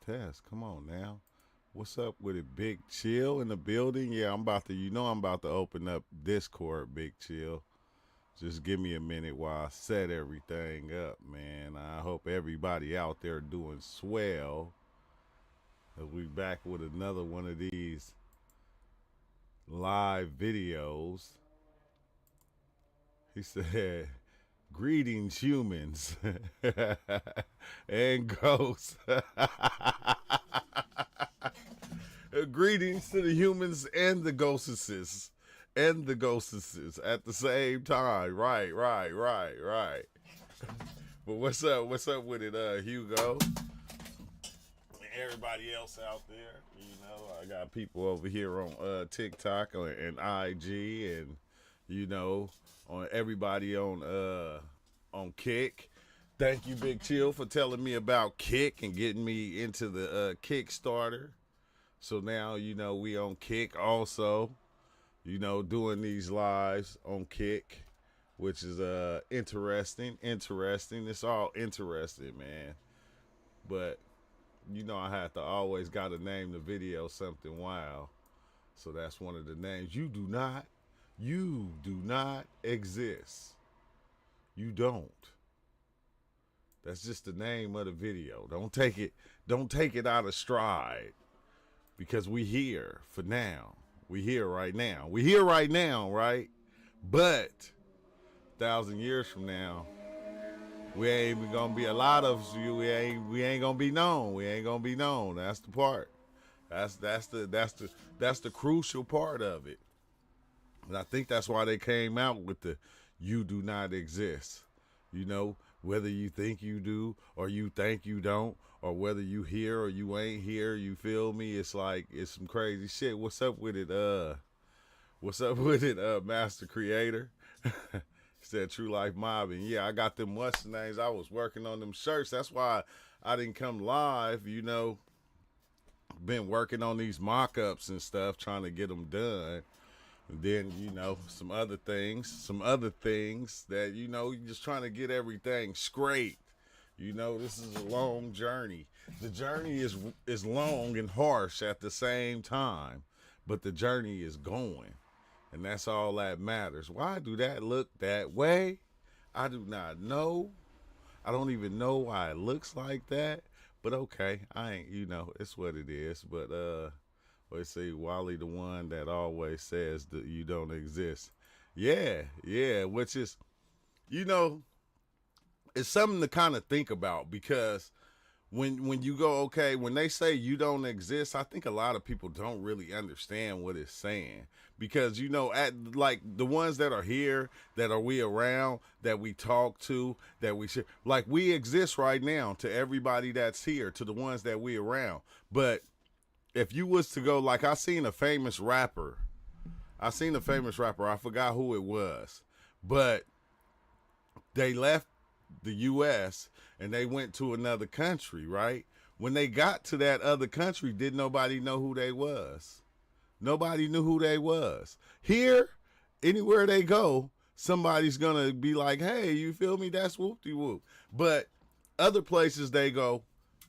test. Come on now. What's up with it, Big Chill in the building? Yeah, I'm about to open up Discord, Big Chill. Just give me a minute while I set everything up, man. I hope everybody out there doing swell. As we back with another one of these live videos. He said, greetings, humans and ghosts. Greetings to the humans and the ghostesses. And the ghostesses at the same time. Right. But what's up? What's up with it, Hugo? And everybody else out there. You know, I got people over here on TikTok and IG and, you know, on everybody on Kick. Thank you, Big Chill, for telling me about Kick and getting me into the Kickstarter. So now, you know, we on Kick also, you know, doing these lives on Kick, which is interesting. It's all interesting, man. But, you know, I have to always got to name the video something wild. So that's one of the names. You do not exist. You don't. That's just the name of the video. Don't take it out of stride. Because we here for now. We here right now. We here right now, right? But 1,000 years from now, we ain't even gonna be a lot of us. We ain't gonna be known. We ain't gonna be known. That's the part. That's the crucial part of it. And I think that's why they came out with the "you do not exist." You know, whether you think you do or you think you don't, or whether you here or you ain't here, you feel me? It's like, it's some crazy shit. What's up with it? Master Creator? Said True Life Mobbing. Yeah, I got them what's names. I was working on them shirts. That's why I didn't come live, you know. Been working on these mock-ups and stuff, trying to get them done. And then, you know, some other things that, you know, you're just trying to get everything straight. You know, this is a long journey. The journey is long and harsh at the same time, but the journey is going. And that's all that matters. Why do that look that way? I do not know. I don't even know why it looks like that. But okay, I ain't, you know, it's what it is. But let's see, Wally, the one that always says that you don't exist. Yeah, which is, you know, it's something to kind of think about, because when you go, okay, when they say you don't exist, I think a lot of people don't really understand what it's saying. Because, you know, at like the ones that are here, that are we around, that we talk to, that we share, like we exist right now to everybody that's here, to the ones that we around. But if you was to go, like I seen a famous rapper, I forgot who it was, but they left the U.S. and they went to another country, right? When they got to that other country, did nobody know who they was? Nobody knew who they was. Here, anywhere they go, somebody's gonna be like, hey, you feel me? That's whoop-de-whoop. But other places they go,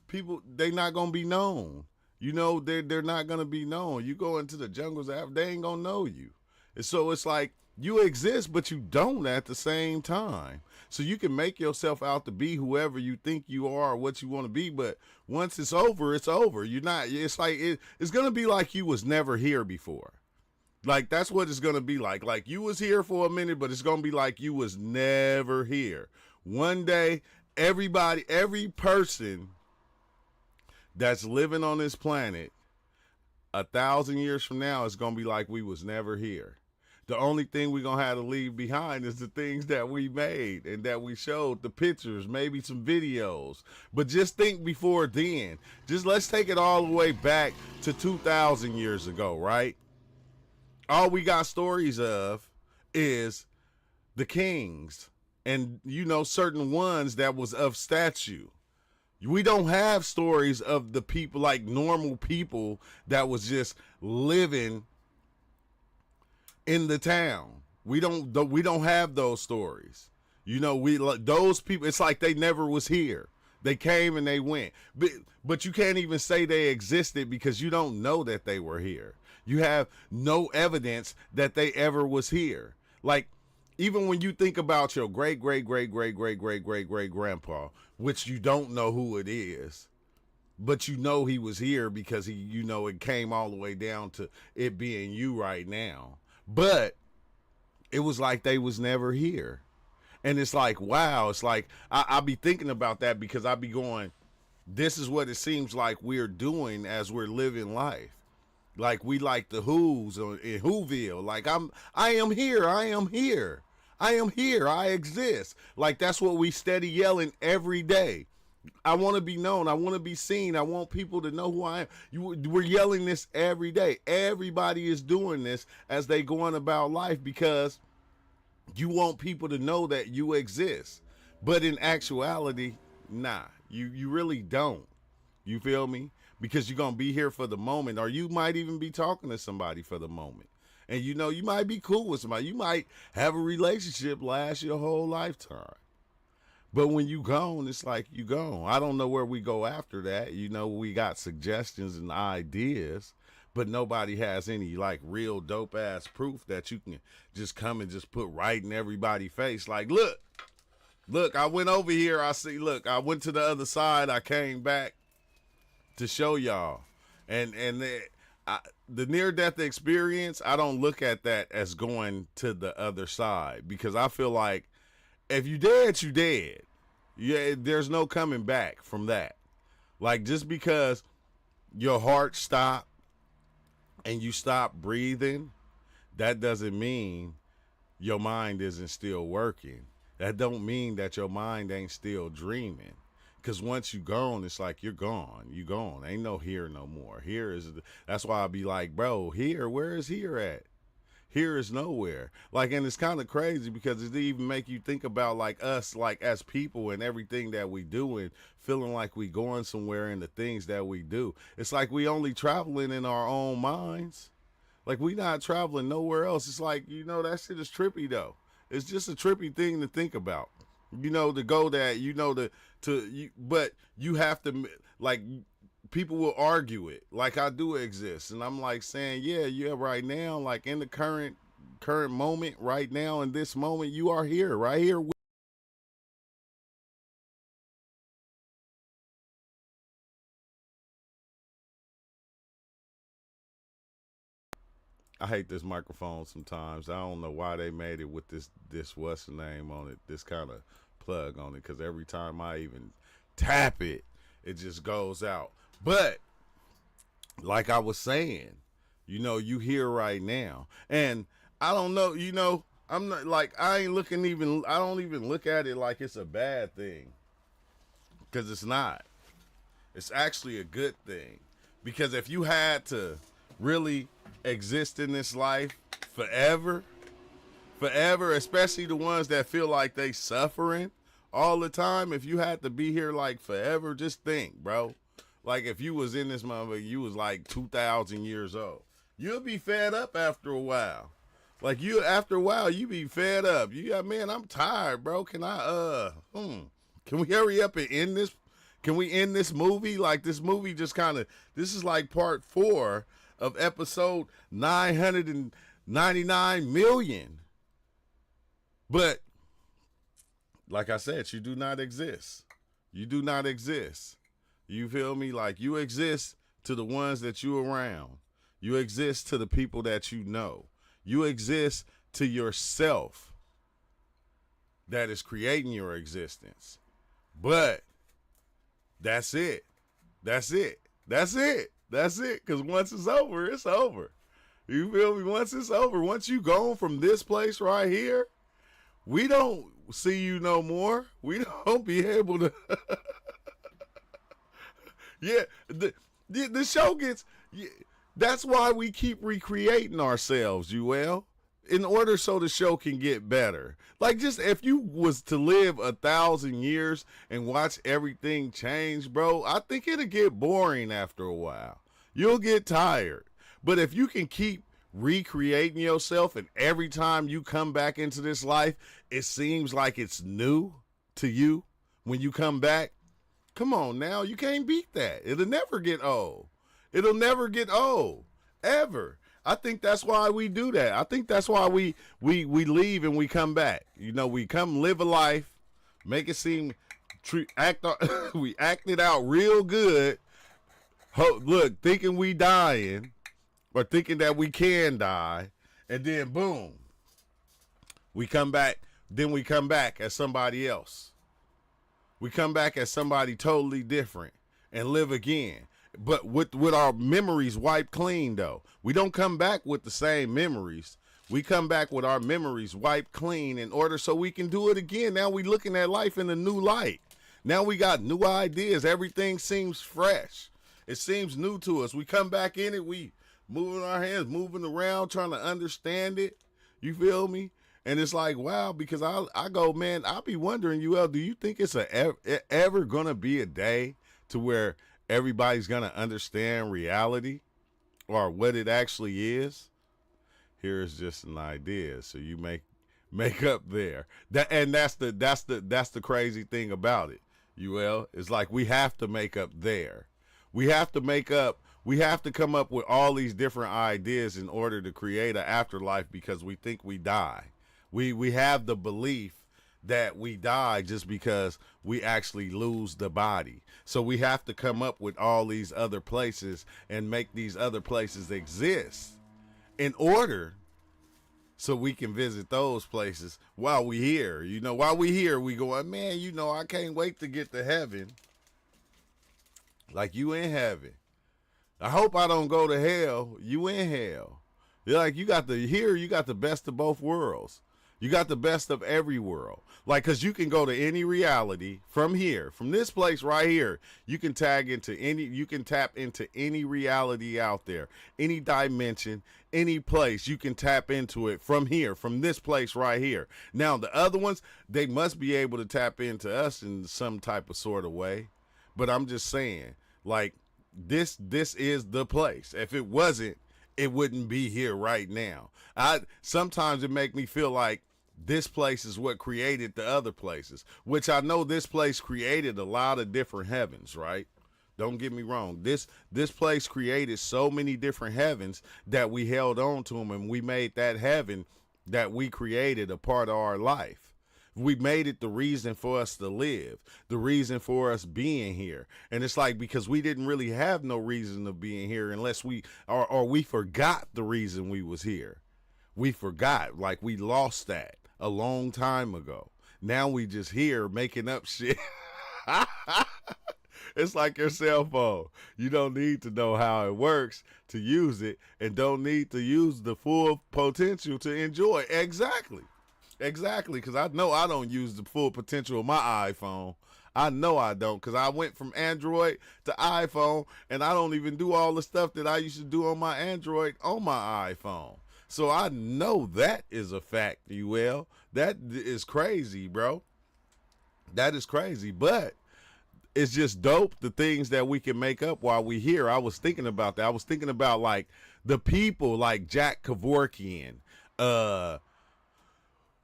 people, they not gonna be known. You know, they're not gonna be known. You go into the jungles, they ain't gonna know you. And so it's like, you exist, but you don't at the same time. So you can make yourself out to be whoever you think you are or what you want to be, but once it's over, it's over. You're not, it's like, it's going to be like you was never here before. Like, that's what it's going to be like. Like, you was here for a minute, but it's going to be like you was never here. One day, every person that's living on this planet, 1,000 years from now, is going to be like we was never here. The only thing we're going to have to leave behind is the things that we made and that we showed, the pictures, maybe some videos. But just think before then. Just let's take it all the way back to 2,000 years ago, right? All we got stories of is the kings and, you know, certain ones that was of statue. We don't have stories of the people, like normal people that was just living in the town. We don't have those stories. You know, those people, it's like they never was here. They came and they went. But you can't even say they existed because you don't know that they were here. You have no evidence that they ever was here. Like, even when you think about your great, great, great, great, great, great, great, great grandpa, which you don't know who it is, but you know he was here because it came all the way down to it being you right now. But it was like they was never here. And it's like, wow, it's like, I be thinking about that because I be going, this is what it seems like we're doing as we're living life. Like we like the Who's in Whoville. Like I am here, I am here. I am here, I exist. Like that's what we steady yelling every day. I want to be known. I want to be seen. I want people to know who I am. We're yelling this every day. Everybody is doing this as they going about life because you want people to know that you exist. But in actuality, nah, you really don't. You feel me? Because you're going to be here for the moment, or you might even be talking to somebody for the moment. And you might be cool with somebody. You might have a relationship last your whole lifetime. But when you gone, it's like you gone. I don't know where we go after that. We got suggestions and ideas, but nobody has any like real dope ass proof that you can just come and just put right in everybody's face. Like, look, I went over here. I went to the other side. I came back to show y'all. And the near-death experience, I don't look at that as going to the other side because I feel like if you dead, you dead. Yeah, there's no coming back from that. Like just because your heart stopped and you stop breathing, that doesn't mean your mind isn't still working. That don't mean that your mind ain't still dreaming. Because once you gone, it's like you're gone. You gone. Ain't no here no more. That's why I be like, bro, where is here at? Here is nowhere. Like, and it's kind of crazy because it even make you think about like us, like as people and everything that we do and feeling like we going somewhere in the things that we do. It's like we only traveling in our own minds. Like we not traveling nowhere else. It's like, that shit is trippy though. It's just a trippy thing to think about. To go that, but you have to, like, people will argue it like I do exist. And I'm like saying, yeah, right now, like in the current moment, right now, in this moment, you are here, right here. I hate this microphone sometimes. I don't know why they made it with this what's the name on it, this kind of plug on it, because every time I even tap it, it just goes out. But like I was saying, you here right now. And I don't know, I'm not like, I don't even look at it like it's a bad thing. Because it's not. It's actually a good thing. Because if you had to really exist in this life forever, especially the ones that feel like they suffering all the time, if you had to be here like forever, just think, bro. Like if you was in this motherfucker, you was like 2,000 years old. You'll be fed up after a while. Like after a while, you be fed up. Man, I'm tired, bro. Can we hurry up and end this? Can we end this movie? Like this movie just this is like part 4 of episode 999 million. But like I said, you do not exist. You do not exist. You feel me? Like you exist to the ones that you around. You exist to the people that you know. You exist to yourself that is creating your existence. But that's it. That's it. That's it. That's it. Because once it's over, it's over. You feel me? Once it's over, once you gone from this place right here, we don't see you no more. We don't be able to. Yeah, the show gets. Yeah, that's why we keep recreating ourselves, Joel, in order so the show can get better. Like, just if you was to live 1,000 years and watch everything change, bro, I think it'll get boring after a while. You'll get tired. But if you can keep recreating yourself, and every time you come back into this life, it seems like it's new to you when you come back, Come on now, you can't beat that. It'll never get old. It'll never get old, ever. I think that's why we do that. I think that's why we leave and we come back. You know, we come live a life, make it seem, we act it out real good. Look, thinking we dying, or thinking that we can die, and then boom, we come back. Then we come back as somebody else. We come back as somebody totally different and live again. But with our memories wiped clean, though. We don't come back with the same memories. We come back with our memories wiped clean in order so we can do it again. Now we looking at life in a new light. Now we got new ideas. Everything seems fresh. It seems new to us. We come back in it. We moving our hands, moving around, trying to understand it. You feel me? And it's like, wow, because I go, man, I'll be wondering, do you think it's ever going to be a day to where everybody's going to understand reality or what it actually is? Here's just an idea. So you make up there. That's the crazy thing about it. It's like we have to make up there. We have to come up with all these different ideas in order to create an afterlife because we think we die. We have the belief that we die just because we actually lose the body. So we have to come up with all these other places and make these other places exist in order so we can visit those places while we here. While we here, we go, man, I can't wait to get to heaven. Like, you in heaven. I hope I don't go to hell. You in hell. You're like, you got the best of both worlds. You got the best of every world. Like, because you can go to any reality from here, from this place right here. You can tap into any reality out there, any dimension, any place. You can tap into it from here, from this place right here. Now, the other ones, they must be able to tap into us in some type of sort of way. But I'm just saying, like, this is the place. If it wasn't, it wouldn't be here right now. Sometimes it make me feel like this place is what created the other places, which I know this place created a lot of different heavens, right? Don't get me wrong. This place created so many different heavens that we held on to them, and we made that heaven that we created a part of our life. We made it the reason for us to live, the reason for us being here. And it's like, because we didn't really have no reason of being here unless we forgot the reason we was here. We forgot, like we lost that a long time ago. Now we just here making up shit. It's like your cell phone. You don't need to know how it works to use it, and don't need to use the full potential to enjoy it. Exactly, because I know I don't use the full potential of my iPhone. I know I don't, because I went from Android to iPhone, and I don't even do all the stuff that I used to do on my Android on my iPhone. So I know that is a fact, That is crazy, bro. That is crazy, but it's just dope, the things that we can make up while we here. I was thinking about that. I was thinking about, like, the people like Jack Kevorkian,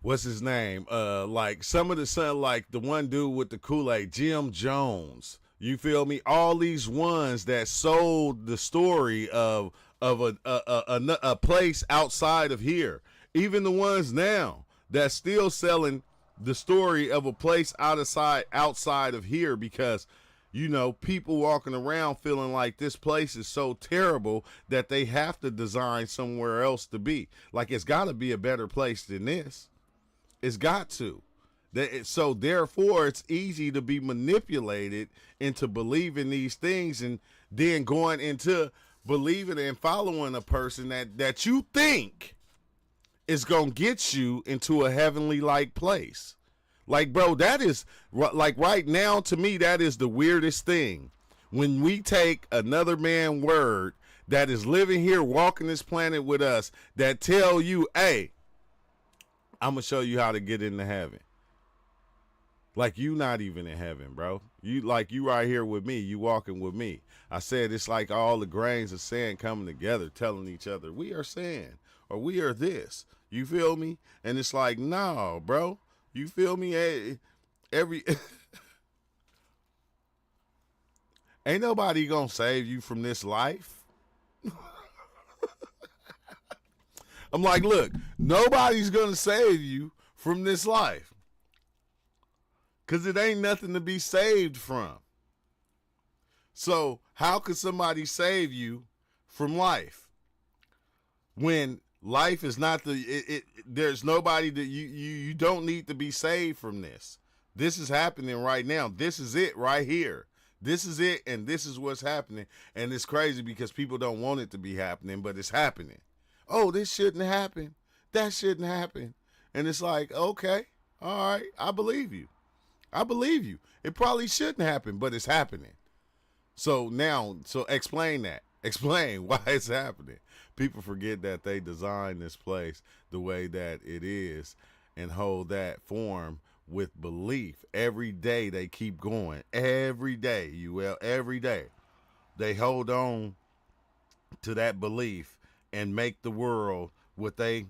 what's his name? Like some of like the one dude with the Kool-Aid, Jim Jones. You feel me? All these ones that sold the story of a place outside of here. Even the ones now that's still selling the story of a place outside of here, because people walking around feeling like this place is so terrible that they have to design somewhere else to be. Like, it's got to be a better place than this. It's got to. So therefore, it's easy to be manipulated into believing these things, and then going into believing and following a person that you think is going to get you into a heavenly like place. Like, bro, that is like right now, to me, that is the weirdest thing. When we take another man's word that is living here, walking this planet with us, that tell you, hey, I'm going to show you how to get into heaven. Like, you not even in heaven, bro. You right here with me. You walking with me. I said it's like all the grains of sand coming together, telling each other, we are sand, or we are this. You feel me? And it's like, no, bro. You feel me? Every Ain't nobody gonna save you from this life. I'm like, look, nobody's gonna save you from this life. Cause it ain't nothing to be saved from. So how could somebody save you from life? When life is not there's nobody that you don't need to be saved from this. This is happening right now. This is it right here. This is it, and this is what's happening. And it's crazy because people don't want it to be happening, but it's happening. Oh, this shouldn't happen. That shouldn't happen. And it's like, okay, all right, I believe you. I believe you. It probably shouldn't happen, but it's happening. So explain that. Explain why it's happening. People forget that they designed this place the way that it is and hold that form with belief. Every day they keep going. Every day, every day. They hold on to that belief and make the world they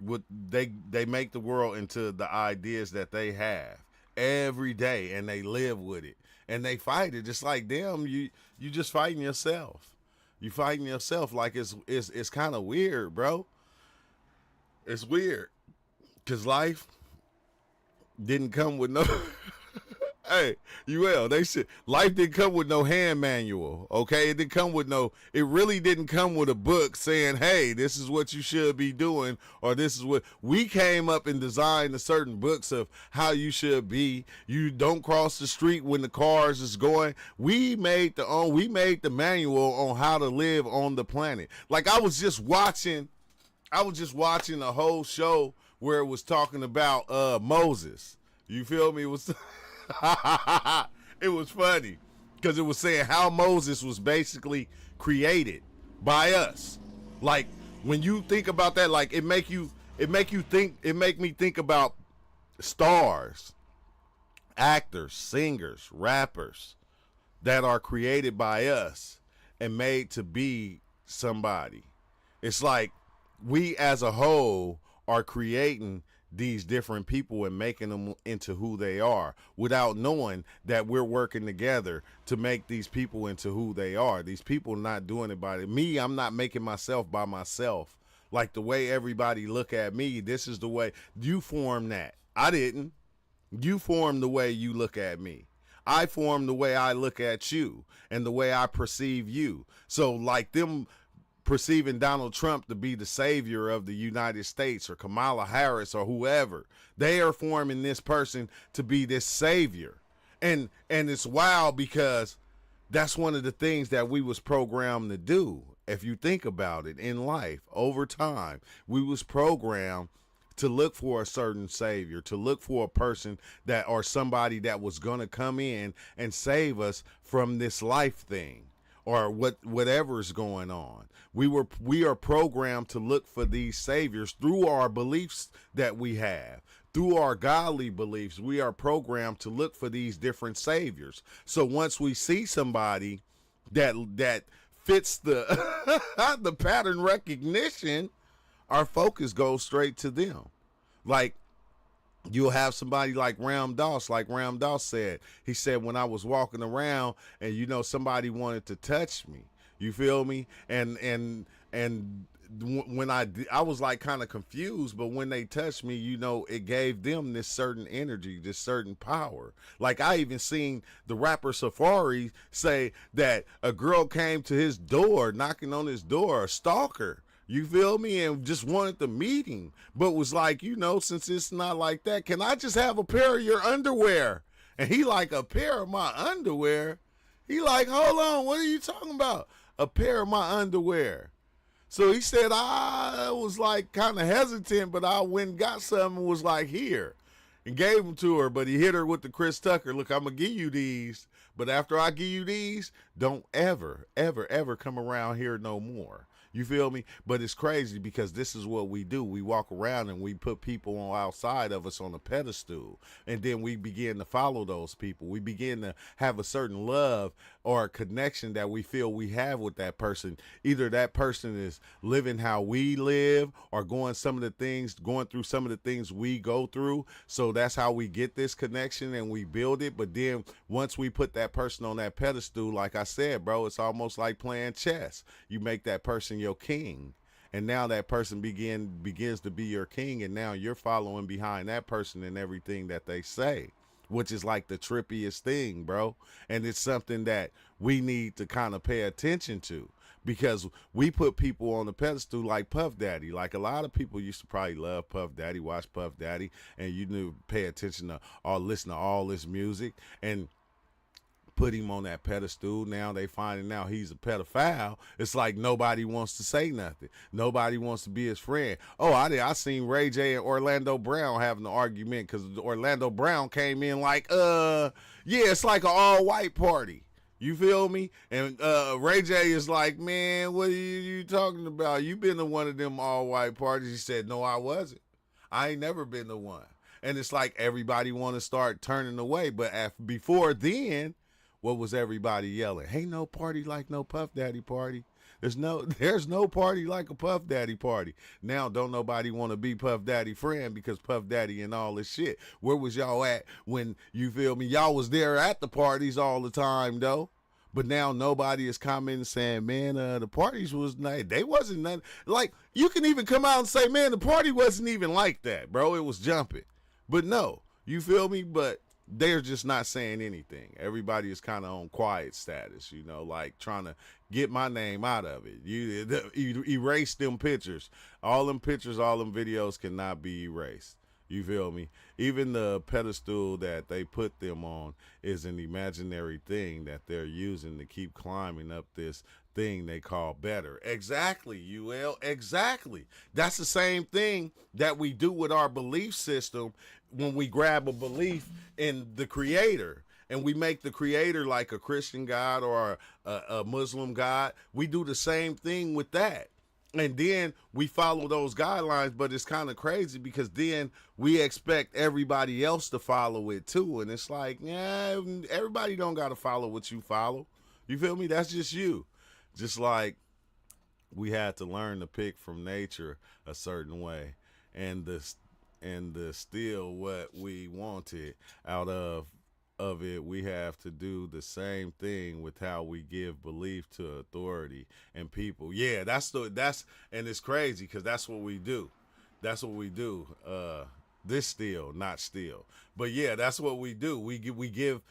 make the world into the ideas that they have every day, and they live with it and they fight it. Just like them, you just fighting yourself. You fighting yourself. Like it's kind of weird, bro. It's weird because life didn't come with no hey, life didn't come with no hand manual, okay? It really didn't come with a book saying, hey, this is what you should be doing, or this is what we came up and designed the certain books of how you should be. You don't cross the street when the cars is going. We made the manual on how to live on the planet. Like I was just watching a whole show where it was talking about Moses. You feel me? It was it was funny because it was saying how Moses was basically created by us. Like when you think about that, like it make me think about stars, actors, singers, rappers that are created by us and made to be somebody. It's like we as a whole are creating these different people and making them into who they are without knowing that we're working together to make these people into who they are. These people not doing it by me. I'm not making myself by myself. Like the way everybody look at me, this is the way you formed that. I didn't. You formed the way you look at me. I formed the way I look at you and the way I perceive you. So like them perceiving Donald Trump to be the savior of the United States or Kamala Harris or whoever, they are forming this person to be this savior. And it's wild because that's one of the things that we was programmed to do. If you think about it in life over time, we was programmed to look for a certain savior, to look for a person that or somebody that was going to come in and save us from this life thing or whatever's going on. We are programmed to look for these saviors through our beliefs that we have. Through our godly beliefs, we are programmed to look for these different saviors. So once we see somebody that fits the the pattern recognition, our focus goes straight to them. Like you'll have somebody like Ram Dass, said. He said, when I was walking around and, somebody wanted to touch me, you feel me? And when I was like kind of confused, but when they touched me, it gave them this certain energy, this certain power. Like I even seen the rapper Safari say that a girl came to his door, knocking on his door, a stalker. You feel me? And just wanted to meet him, but was like, since it's not like that, can I just have a pair of your underwear? And he like, a pair of my underwear? He like, hold on, what are you talking about? A pair of my underwear. So he said, I was like kind of hesitant, but I went and got some and was like, here, and gave them to her. But he hit her with the Chris Tucker, look, I'm going to give you these. But after I give you these, don't ever, ever, ever come around here no more. You feel me? But it's crazy because this is what we do. We walk around and we put people on outside of us on a pedestal. And then we begin to follow those people. We begin to have a certain love or a connection that we feel we have with that person. Either that person is living how we live or going through some of the things we go through. So that's how we get this connection and we build it. But then once we put that person on that pedestal, like I said, bro, it's almost like playing chess. You make that person your king, and now that person begins to be your king, and now you're following behind that person and everything that they say, which is like the trippiest thing, bro. And it's something that we need to kind of pay attention to, because we put people on the pedestal like Puff Daddy. Like a lot of people used to probably love Puff Daddy, watch Puff Daddy, and you knew pay attention to or listen to all this music and put him on that pedestal. Now they finding out he's a pedophile. It's like nobody wants to say nothing. Nobody wants to be his friend. Oh, I seen Ray J and Orlando Brown having an argument because Orlando Brown came in like, yeah, it's like an all-white party. You feel me? And Ray J is like, man, what are you talking about? You been to one of them all-white parties. He said, no, I wasn't. I ain't never been to one. And it's like everybody want to start turning away. But before then, what was everybody yelling? Ain't no party like no Puff Daddy party. There's no party like a Puff Daddy party. Now don't nobody want to be Puff Daddy friend because Puff Daddy and all this shit. Where was y'all at when, you feel me? Y'all was there at the parties all the time though. But now nobody is commenting saying, man, the parties was nice. They wasn't nothing. Like, you can even come out and say, man, the party wasn't even like that, bro. It was jumping. But no, you feel me? But they're just not saying anything. Everybody is kind of on quiet status, you know, like trying to get my name out of it. You erase them pictures. All them pictures, all them videos cannot be erased. You feel me? Even the pedestal that they put them on is an imaginary thing that they're using to keep climbing up this thing they call better. Exactly, UL. Exactly. That's the same thing that we do with our belief system when we grab a belief in the creator and we make the creator like a Christian God or a Muslim God. We do the same thing with that. And then we follow those guidelines, but it's kind of crazy because then we expect everybody else to follow it too. And it's like, yeah, everybody don't got to follow what you follow. You feel me? That's just you. Just like we had to learn to pick from nature a certain way and the steal what we wanted out of it, we have to do the same thing with how we give belief to authority and people. Yeah, and it's crazy because that's what we do. That's what we do. This steal, not steal. But yeah, that's what we do. We give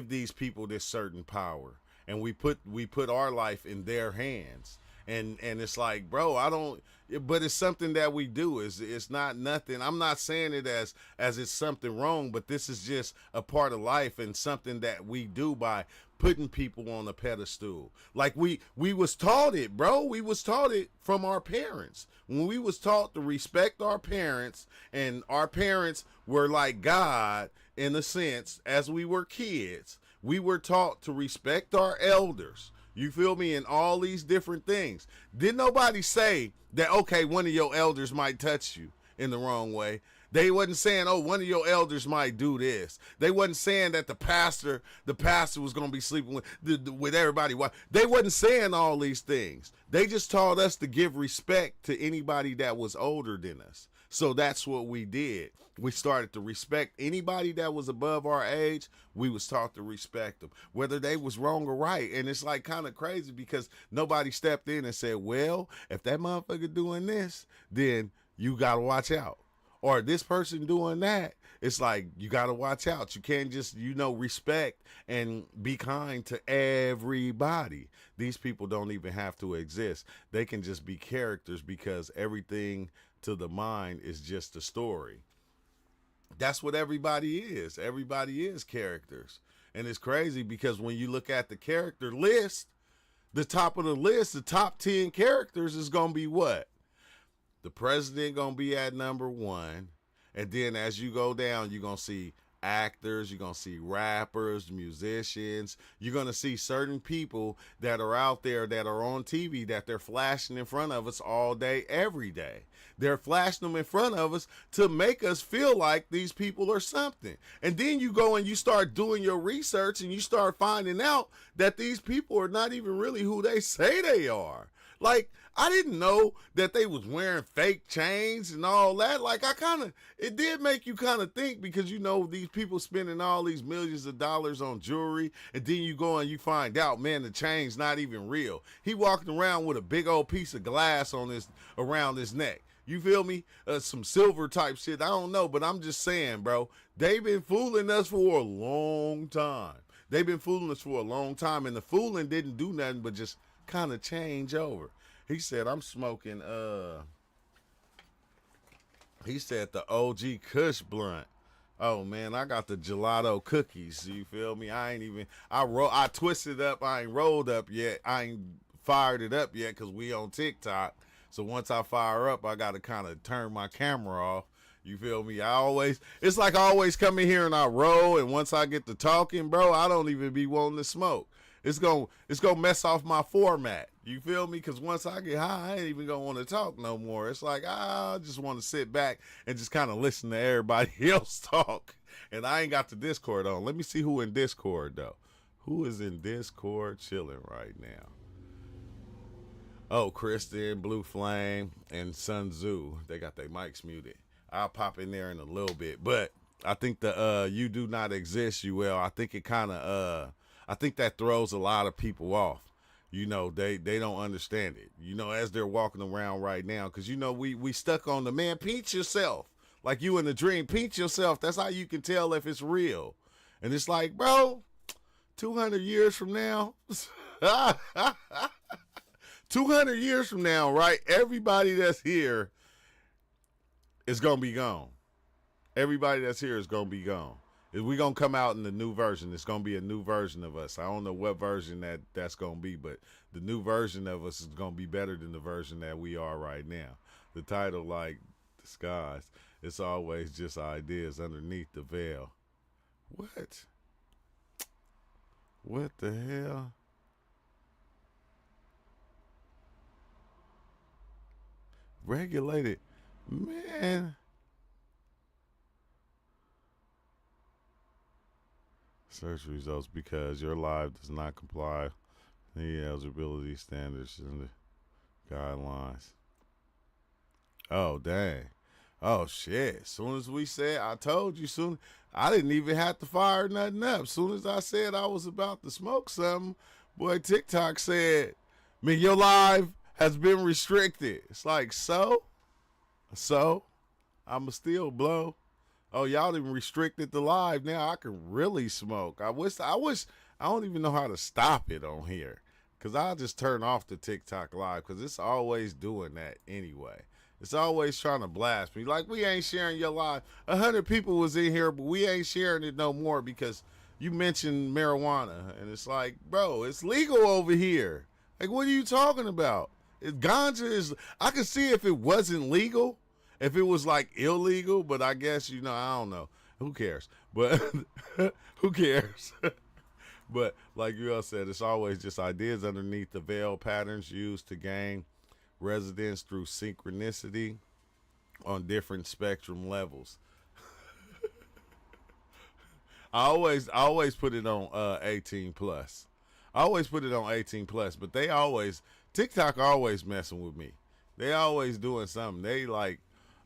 these people this certain power, and we put our life in their hands. And it's like, bro, but it's something that we do. It's not nothing. I'm not saying it as it's something wrong, but this is just a part of life and something that we do by putting people on a pedestal. Like we was taught it, bro. We was taught it from our parents. When we was taught to respect our parents, and our parents were like God in a sense, as we were kids, we were taught to respect our elders. You feel me? And all these different things. Did nobody say that, okay, one of your elders might touch you in the wrong way? They wasn't saying, oh, one of your elders might do this. They wasn't saying that the pastor was going to be sleeping with everybody. They wasn't saying all these things. They just taught us to give respect to anybody that was older than us. So that's what we did. We started to respect anybody that was above our age. We was taught to respect them, whether they was wrong or right. And it's like kind of crazy because nobody stepped in and said, well, if that motherfucker doing this, then you got to watch out. Or this person doing that, it's like, you got to watch out. You can't just, respect and be kind to everybody. These people don't even have to exist. They can just be characters because everything to the mind is just a story. That's what everybody is. Everybody is characters. And it's crazy because when you look at the character list, the top of the list, the top 10 characters is going to be what? The president going to be at number 1. And then as you go down, you're going to see actors, you're going to see rappers, musicians. You're going to see certain people that are out there that are on TV that they're flashing in front of us all day, every day. They're flashing them in front of us to make us feel like these people are something. And then you go and you start doing your research and you start finding out that these people are not even really who they say they are. Like, I didn't know that they was wearing fake chains and all that. Like, it did make you kind of think, because, you know, these people spending all these millions of dollars on jewelry, and then you go and you find out, man, the chain's not even real. He walking around with a big old piece of glass around his neck. You feel me? Some silver type shit. I don't know, but I'm just saying, bro, they've been fooling us for a long time. They've been fooling us for a long time, and the fooling didn't do nothing but just kind of change over. He said, I'm smoking, he said the OG Kush blunt. Oh, man, I got the gelato cookies. You feel me? I twisted up. I ain't rolled up yet. I ain't fired it up yet because we on TikTok. So once I fire up, I got to kind of turn my camera off. You feel me? It's like I always come in here and I roll, and once I get to talking, bro, I don't even be wanting to smoke. It's gonna mess off my format. You feel me? Because once I get high, I ain't even gonna want to talk no more. It's like, I just want to sit back and just kind of listen to everybody else talk. And I ain't got the Discord on. Let me see who in Discord, though. Who is in Discord chilling right now? Oh, Kristen, Blue Flame, and Sun Tzu. They got their mics muted. I'll pop in there in a little bit. But I think the You Do Not Exist, UL, I think it kind of, I think that throws a lot of people off. You know, they don't understand it, you know, as they're walking around right now. Because, you know, we stuck on the, man, pinch yourself. Like you in the dream, pinch yourself. That's how you can tell if it's real. And it's like, bro, 200 years from now, 200 years from now, right? Everybody that's here is going to be gone. Everybody that's here is going to be gone. If we going to come out in the new version, it's going to be a new version of us. I don't know what version that's going to be, but the new version of us is going to be better than the version that we are right now. The title, like, disguise, it's always just ideas underneath the veil. What? What the hell? Regulated. Man. Search results because your live does not comply with the eligibility standards and the guidelines. Oh, dang. Oh, shit. As soon as we said, I told you soon, I didn't even have to fire nothing up. As soon as I said I was about to smoke something, boy, TikTok said, man, your live has been restricted. It's like, so I'ma still blow. Oh, y'all didn't restricted the live. Now I can really smoke. I wish I don't even know how to stop it on here. Cause I'll just turn off the TikTok live, cause it's always doing that anyway. It's always trying to blast me. Like, we ain't sharing your live. 100 people was in here, but we ain't sharing it no more because you mentioned marijuana. And it's like, bro, it's legal over here. Like, what are you talking about? Ganja is, I could see if it wasn't legal, if it was like illegal, but I guess, you know, I don't know. Who cares? But who cares? But like you all said, it's always just ideas underneath the veil, patterns used to gain residents through synchronicity on different spectrum levels. I always put it on 18 plus. I always put it on 18 plus, but TikTok always messing with me. They always doing something. They like,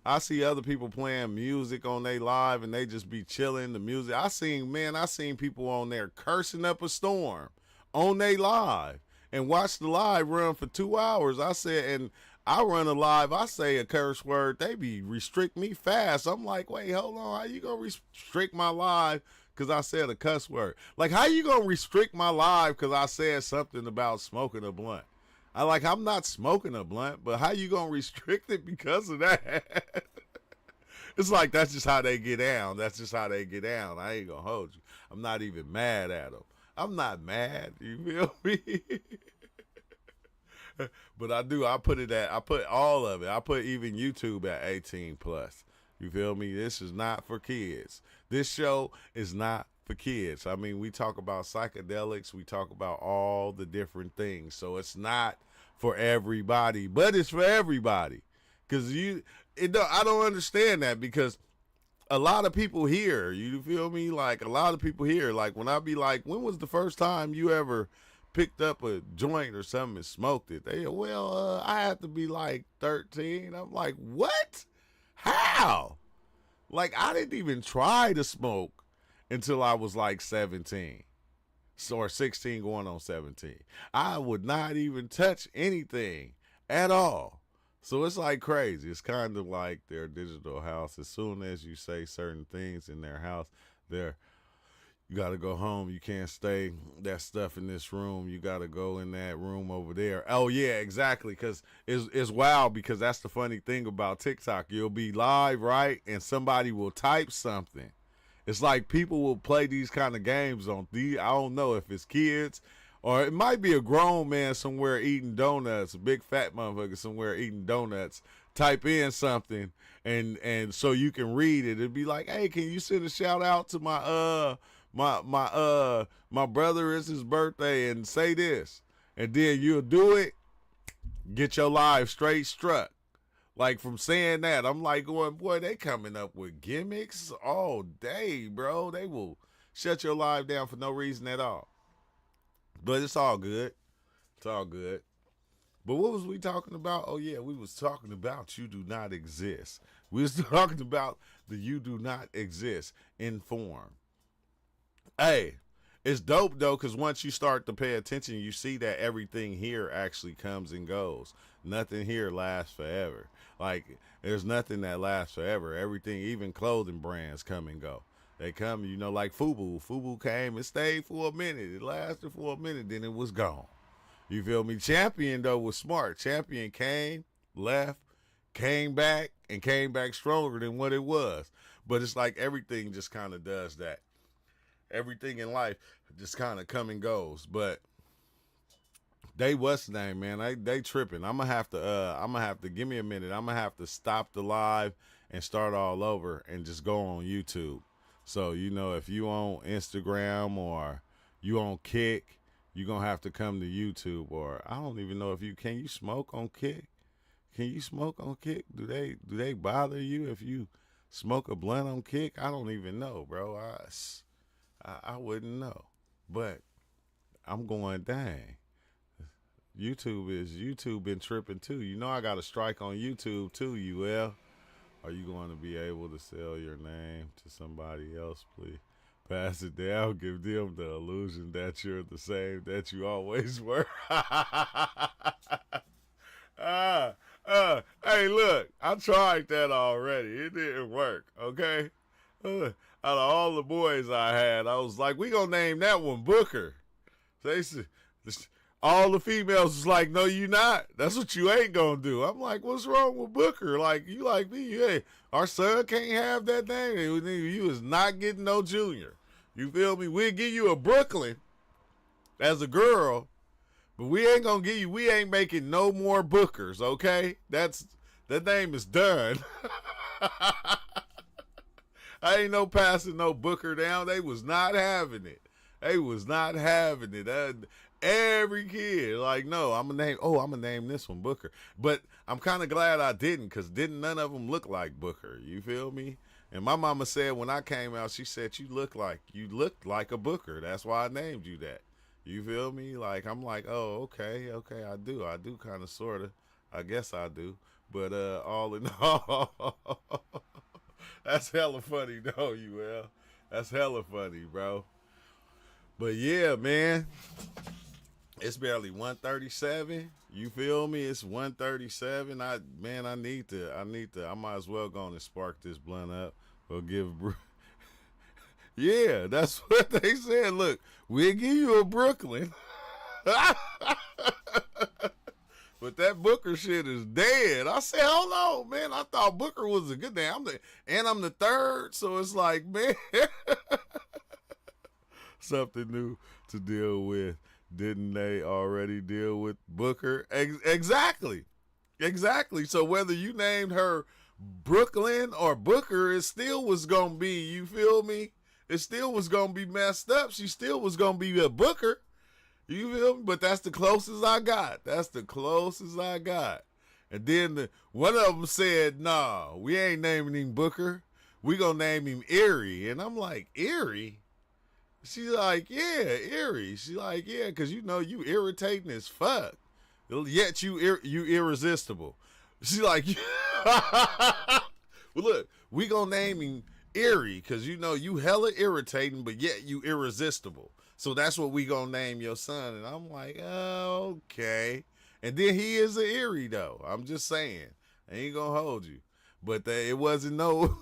I see other people playing music on they live and they just be chilling the music. I seen people on there cursing up a storm on they live and watch the live run for 2 hours. I said, and I run a live, I say a curse word, they be restrict me fast. I'm like, wait, hold on, how you gonna restrict my live because I said a cuss word? Like, how you gonna restrict my live because I said something about smoking a blunt? I'm not smoking a blunt, but how you gonna restrict it because of that? It's like, that's just how they get down. That's just how they get down. I ain't gonna hold you. I'm not even mad at them. I'm not mad. You feel me? But I put all of it. I put even YouTube at 18 plus. You feel me? This is not for kids. This show is not for kids. I mean, we talk about psychedelics, we talk about all the different things. So it's not for everybody, but it's for everybody. Cause I don't understand that because a lot of people here, you feel me? Like a lot of people here, like when I be like, when was the first time you ever picked up a joint or something and smoked it? They, well, I have to be like 13. I'm like, what? How? Like I didn't even try to smoke until I was like 17. So, or 16 going on 17. I would not even touch anything at all. So it's like crazy. It's kind of like their digital house. As soon as you say certain things in their house, they're you got to go home. You can't stay that stuff in this room. You got to go in that room over there. Oh, yeah, exactly. Because it's wild because that's the funny thing about TikTok. You'll be live, right? And somebody will type something. It's like people will play these kind of games on the. I don't know if it's kids or it might be a grown man somewhere eating donuts, a big fat motherfucker somewhere eating donuts. Type in something and so you can read it. It'd be like, hey, can you send a shout out to my brother, it's his birthday, and say this, and then you'll do it, get your live straight struck. Like from saying that, I'm like going, boy, they coming up with gimmicks all day, bro. They will shut your live down for no reason at all. But it's all good. It's all good. But what was we talking about? Oh yeah, we was talking about You Do Not Exist. We was talking about the You Do Not Exist in form. Hey, it's dope though, because once you start to pay attention, you see that everything here actually comes and goes. Nothing here lasts forever. Like, there's nothing that lasts forever. Everything, even clothing brands come and go. They come, like FUBU. FUBU came and stayed for a minute. It lasted for a minute, then it was gone. You feel me? Champion, though, was smart. Champion came, left, came back, and came back stronger than what it was. But it's like everything just kind of does that. Everything in life just kind of come and goes. But what's the name, man? They tripping. I'm gonna have to give me a minute. I'm gonna have to stop the live and start all over and just go on YouTube. So, if you on Instagram or you on Kick, you're gonna have to come to YouTube. Or I don't even know if can you smoke on Kick? Can you smoke on Kick? Do they bother you if you smoke a blunt on Kick? I don't even know, bro. I wouldn't know. But I'm going, dang. YouTube been tripping too. I got a strike on YouTube too, UL. Are you going to be able to sell your name to somebody else, please? Pass it down. Give them the illusion that you're the same that you always were. Hey, look, I tried that already. It didn't work, okay? Out of all the boys I had, I was like, we gonna name that one Booker. They said, all the females was like, no, you not. That's what you ain't gonna do. I'm like, what's wrong with Booker? Like, you like me? Hey, our son can't have that name. You is not getting no junior. You feel me? We'll give you a Brooklyn as a girl, but we ain't gonna give you. We ain't making no more Bookers. Okay, that name is done. I ain't no passing no Booker down. They was not having it. They was not having it. Every kid, like, no, I'm gonna name this one Booker. But I'm kind of glad I didn't, because didn't none of them look like Booker. You feel me? And my mama said when I came out, she said, you looked like a Booker. That's why I named you that. You feel me? Like, I'm like, oh, okay, I do kind of, sort of. I guess I do. But all in all, that's hella funny, though, UL. That's hella funny, bro. But yeah, man. It's barely 1:37. You feel me? It's 1:37. I might as well go on and spark this blunt up. Or yeah, that's what they said. Look, we'll give you a Brooklyn. But that Booker shit is dead. I said, hold on, man. I thought Booker was a good name. I'm the third, so it's like, man, something new to deal with. Didn't they already deal with Booker? Exactly. So whether you named her Brooklyn or Booker, it still was gonna be, you feel me? It still was gonna be messed up. She still was gonna be a Booker. You feel me? But that's the closest I got. That's the closest I got. And then one of them said, "Nah, we ain't naming him Booker. We gonna name him Erie." And I'm like, "Erie?" She's like, "Yeah, Erie." She's like, "Yeah, because you know you irritating as fuck. Yet you irresistible." She's like, "Well, look, we gonna name him Erie because you know you hella irritating, but yet you irresistible. So that's what we gonna name your son." And I'm like, "Oh, okay." And then he is an Erie though. I'm just saying, I ain't gonna hold you, but it wasn't no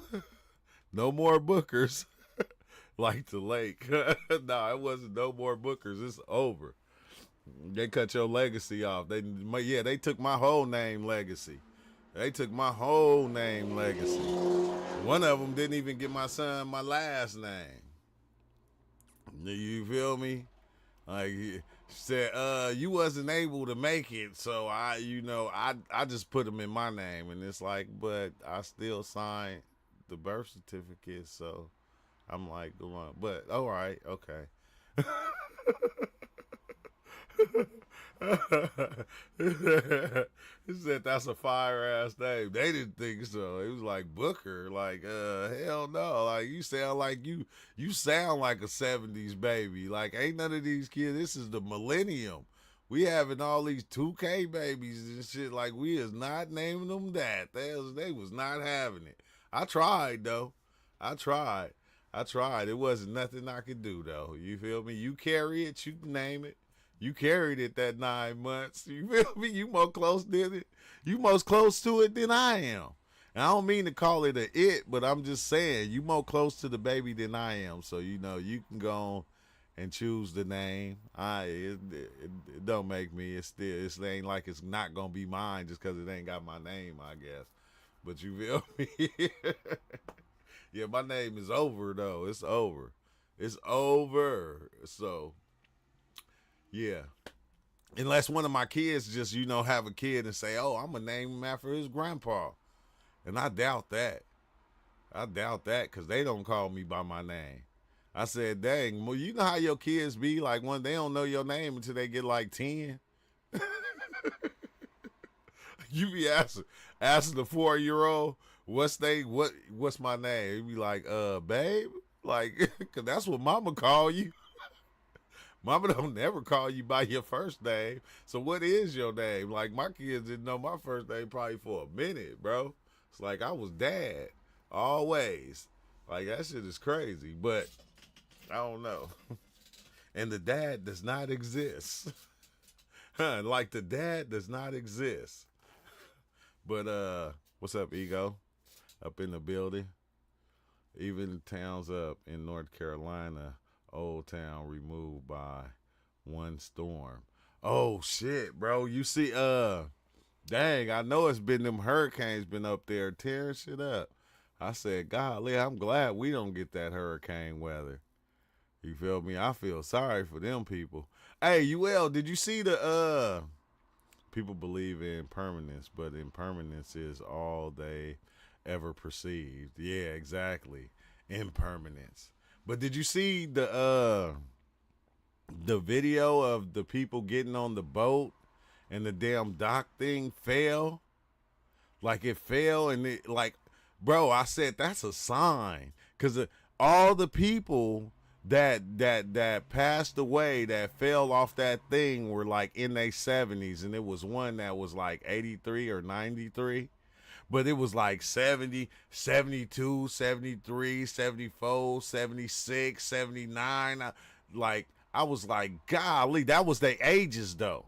no more Bookers like the lake. Nah, it wasn't no more Bookers. It's over. They cut your legacy off. They took my whole name legacy. They took my whole name legacy. One of them didn't even give my son my last name. You feel me? Like he said, you wasn't able to make it, so I just put him in my name, and it's like, but I still signed the birth certificate, so I'm like, go on. But all right, okay. He said that's a fire ass name. They didn't think so. It was like Booker, like hell no. Like you sound like a 70s baby. Like ain't none of these kids. This is the millennium. We having all these 2K babies and shit. Like we is not naming them that. They was not having it. I tried though. I tried. It wasn't nothing I could do though. You feel me? You carry it, you can name it. You carried it that 9 months. You feel me? You more close than it. You most close to it than I am. And I don't mean to call it a it, but I'm just saying you more close to the baby than I am. So you know you can go on and choose the name. It don't make me. It ain't like it's not gonna be mine just because it ain't got my name, I guess. But you feel me? Yeah, my name is over though. It's over. It's over. So yeah. Unless one of my kids just, have a kid and say, "Oh, I'm going to name him after his grandpa." And I doubt that. Because they don't call me by my name. I said, dang, well, you know how your kids be? Like, when they don't know your name until they get like 10. You be asking the 4-year-old, what's my name? You be like, babe? Like, because that's what mama call you. Mama don't never call you by your first name. So what is your name? Like my kids didn't know my first name probably for a minute, bro. It's like I was dad always. Like that shit is crazy, but I don't know. And the dad does not exist. Like the dad does not exist. But what's up, Ego? Up in the building. Even towns up in North Carolina. Old Town removed by one storm. Oh shit, bro. You see, dang, I know it's been them hurricanes been up there tearing shit up. I said, golly, I'm glad we don't get that hurricane weather. You feel me? I feel sorry for them people. Hey, UL, did you see the people believe in permanence, but impermanence is all they ever perceived. Yeah, exactly. Impermanence. But did you see the video of the people getting on the boat and the damn dock thing fell? Like it fell and it like, bro, I said that's a sign because all the people that passed away that fell off that thing were like in their 70s, and it was one that was like 83 or 93. But it was like 70, 72, 73, 74, 76, 79. Like, I was like, golly, that was their ages, though.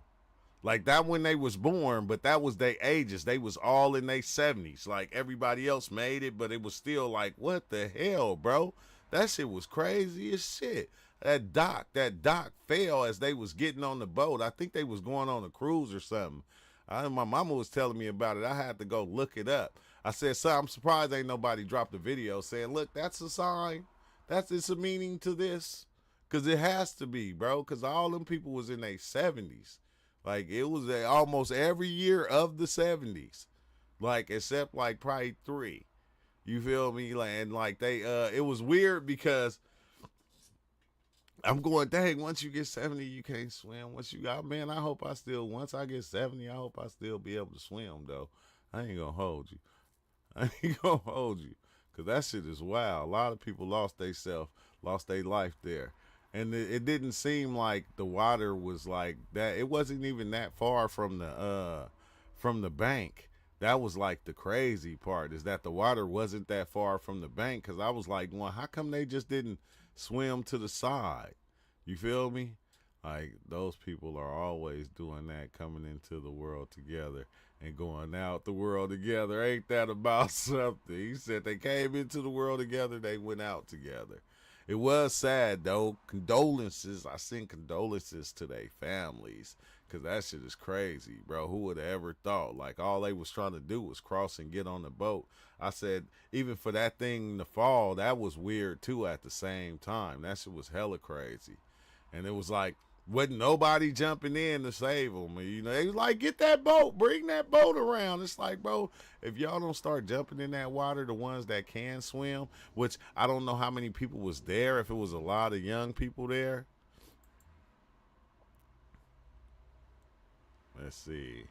Like, that when they was born, but that was their ages. They was all in their 70s. Like, everybody else made it, but it was still like, what the hell, bro? That shit was crazy as shit. That dock fell as they was getting on the boat. I think they was going on a cruise or something. My mama was telling me about it. I had to go look it up. I said, son, I'm surprised ain't nobody dropped a video saying, look, that's a sign. It's a meaning to this. Because it has to be, bro. Because all them people was in their 70s. Like, it was almost every year of the 70s. like except like probably three. You feel me? Like, and like they it was weird because I'm going, dang, once you get 70, you can't swim. Once you got, man, once I get 70, I hope I still be able to swim, though. I ain't gonna hold you. I ain't gonna hold you. Because that shit is wild. A lot of people lost their life there. And it didn't seem like the water was like that. It wasn't even that far from the bank. That was like the crazy part is that the water wasn't that far from the bank. Because I was like, well, how come they just didn't swim to the side? You feel me? Like those people are always doing that, coming into the world together and going out the world together. Ain't that about something? He said they came into the world together, they went out together. It was sad though. Condolences. I send condolences to their families. Cause that shit is crazy, bro. Who would have ever thought? Like all they was trying to do was cross and get on the boat. I said, even for that thing to fall, that was weird too at the same time. That shit was hella crazy. And it was like, wasn't nobody jumping in to save them. You know, they was like, get that boat, bring that boat around. It's like, bro, if y'all don't start jumping in that water, the ones that can swim, which I don't know how many people was there, if it was a lot of young people there. Let's see.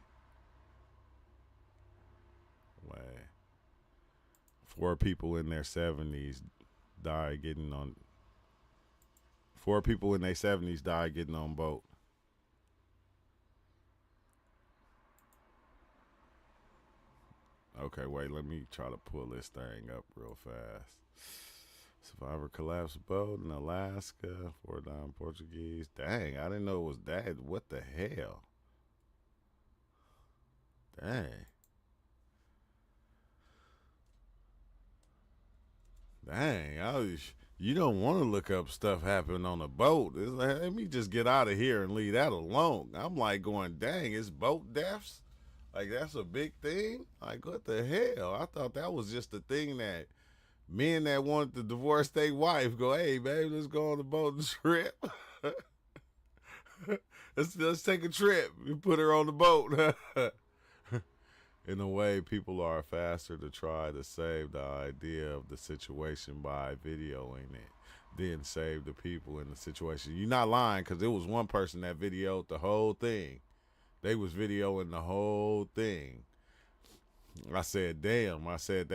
Wait. Four people in their 70s died getting on. Four people in their 70s died getting on boat. Okay, wait, let me try to pull this thing up real fast. Survivor collapsed boat in Alaska. Four down Portuguese. Dang, I didn't know it was that. What the hell? Dang. Dang, you don't want to look up stuff happening on a boat. It's like, let me just get out of here and leave that alone. I'm like going, dang, it's boat deaths? Like, that's a big thing? Like, what the hell? I thought that was just a thing that men that wanted to divorce their wife go, hey, babe, let's go on the boat and trip. let's take a trip. You put her on the boat. In a way, people are faster to try to save the idea of the situation by videoing it than save the people in the situation. You're not lying, because it was one person that videoed the whole thing. They was videoing the whole thing. I said, damn. I said,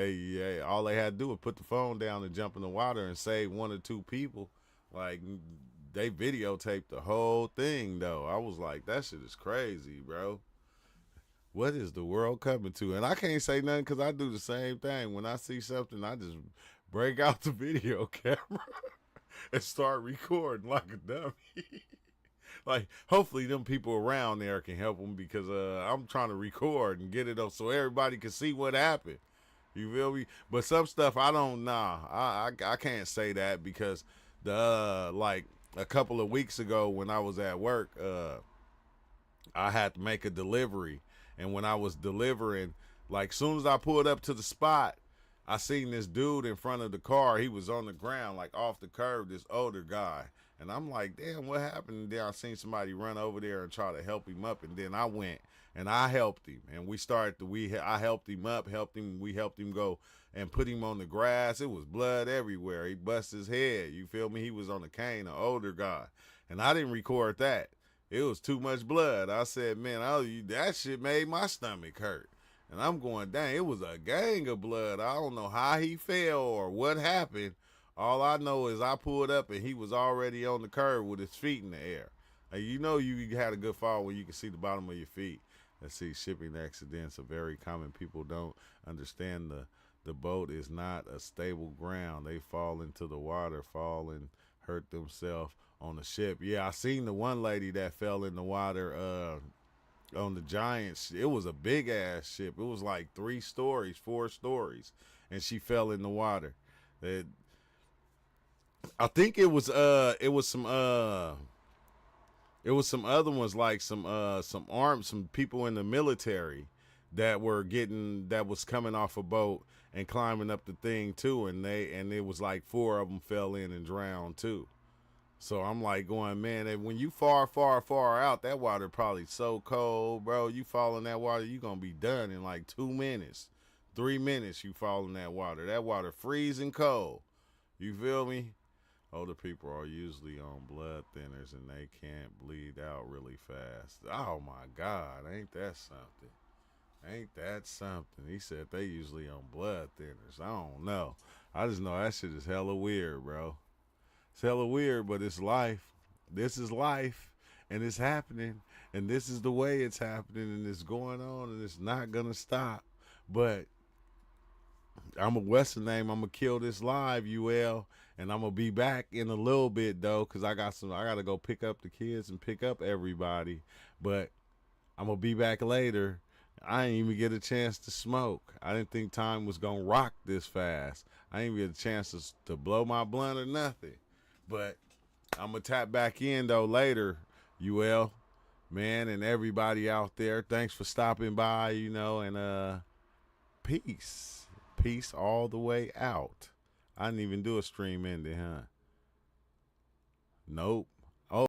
all they had to do was put the phone down and jump in the water and save one or two people. Like, they videotaped the whole thing, though. I was like, that shit is crazy, bro. What is the world coming to? And I can't say nothing because I do the same thing. When I see something, I just break out the video camera and start recording like a dummy. Like, hopefully them people around there can help them, because I'm trying to record and get it up so everybody can see what happened. You feel me? But some stuff I don't, I can't say that, because like a couple of weeks ago when I was at work, I had to make a delivery. And when I was delivering, like, soon as I pulled up to the spot, I seen this dude in front of the car. He was on the ground, like off the curb, this older guy. And I'm like, damn, what happened? And then I seen somebody run over there and try to help him up. And then I went and I helped him. And I helped him up, we helped him go and put him on the grass. It was blood everywhere. He busted his head. You feel me? He was on a cane, an older guy. And I didn't record that. It was too much blood. I said, man, that shit made my stomach hurt. And I'm going, dang, it was a gang of blood. I don't know how he fell or what happened. All I know is I pulled up and he was already on the curb with his feet in the air. Like, you know, you had a good fall when you can see the bottom of your feet. Let's see, shipping accidents are very common. People don't understand the boat is not a stable ground. They fall into the water, fall and hurt themselves on the ship. Yeah, I seen the one lady that fell in the water on the Giants. It was a big ass ship. It was like 3 stories, 4 stories, and she fell in the water. I think it was some other ones, like some people in the military that was coming off a boat and climbing up the thing too, and it was like 4 of them fell in and drowned too. So I'm like going, man, and when you far, far, far out, that water probably so cold, bro. You fall in that water, you gonna be done in like 2 minutes. 3 minutes you fall in that water. That water freezing cold. You feel me? Older people are usually on blood thinners and they can't bleed out really fast. Oh my God, ain't that something? Ain't that something? He said they usually on blood thinners. I don't know. I just know that shit is hella weird, bro. It's hella weird, but it's life. This is life, and it's happening, and this is the way it's happening, and it's going on, and it's not gonna stop. But I'm a Western name. I'm gonna kill this live, UL, and I'm gonna be back in a little bit though, cause I got some. I gotta go pick up the kids and pick up everybody. But I'm gonna be back later. I didn't even get a chance to smoke. I didn't think time was gonna rock this fast. I didn't get a chance to blow my blunt or nothing. But I'm gonna tap back in though later, UL, man, and everybody out there. Thanks for stopping by, and peace. Peace all the way out. I didn't even do a stream ending, huh? Nope.